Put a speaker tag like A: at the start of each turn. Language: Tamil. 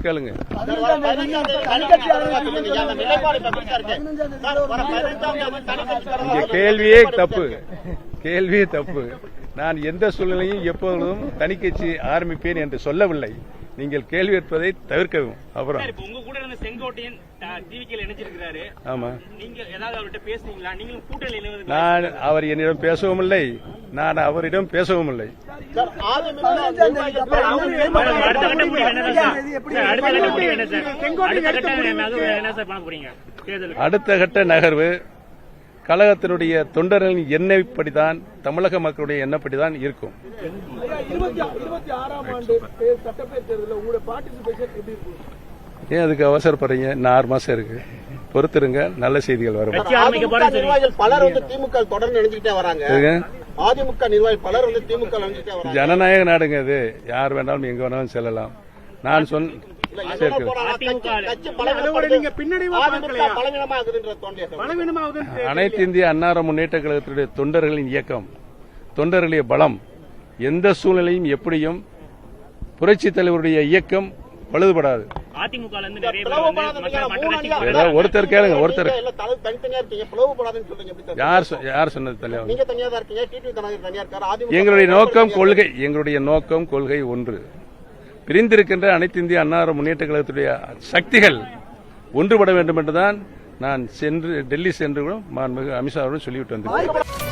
A: கேளுங்க. கேள்வியே தப்பு, கேள்வியே தப்பு. நான் எந்த சூழ்நிலையும் எப்பொழுதும் தனிக்கட்சி ஆரம்பிப்பேன் என்று சொல்லவில்லை. நீங்கள் கேள்வி கேட்பதை தவிர்க்கவும். அப்புறம்
B: உங்க கூட இருந்த செங்கோட்டையன் டிவிக்கு இணைஞ்சிருக்கிறாரு.
A: ஆமா,
B: நீங்க ஏதாவது அவர்கிட்ட பேசுனீங்களா? நீங்களும் கூட்டணி?
A: நான் அவர் என்னிடம் பேசவும் இல்லை, நான் அவரிடம் பேசவும் இல்லை. அடுத்த கட்ட நகர்வு கழகத்தினுடைய தொண்டர்களின் எண்ணப்படிதான், தமிழக மக்களுடைய எண்ணப்படிதான் இருக்கும். ஏன் அதுக்கு அவசரப்படுறீங்க? இன்னும் 6 மாசம் இருக்கு, பொறுத்திருங்க, நல்ல செய்திகள் வரும்.
C: பலர் வந்து திமுக தொடர்ந்து நினைச்சுட்டே வராங்க. அதிமுக நிர்வாகிகள் பலர் வந்து திமுக நினைச்சுட்டே வராங்க.
A: ஜனநாயக நாடுங்க அது, யார் வேணாலும் எங்க வேணாலும் செல்லலாம். நான் சொன்ன அனைத்து இந்திய அன்னார முன்னேற்ற கழகத்தினுடைய தொண்டர்களின் இயக்கம், தொண்டர்களுடைய பலம் எந்த சூழ்நிலையும் எப்படியும் புரட்சித் தலைவருடைய இயக்கம் பழுதுபடாது. ஒருத்தர் கேளுங்க, ஒருத்தர் யார் சொன்னது? எங்களுடைய நோக்கம் கொள்கை, எங்களுடைய நோக்கம் கொள்கை ஒன்று. பிரிந்திருக்கின்ற அனைத்து இந்திய அன்னார முன்னேற்ற கழகத்துடைய சக்திகள் ஒன்றுபட வேண்டும் என்றுதான் நான் டெல்லி சென்று மாண்புமிகு அமித்ஷாவுடன் சொல்லிவிட்டு வந்தேன்.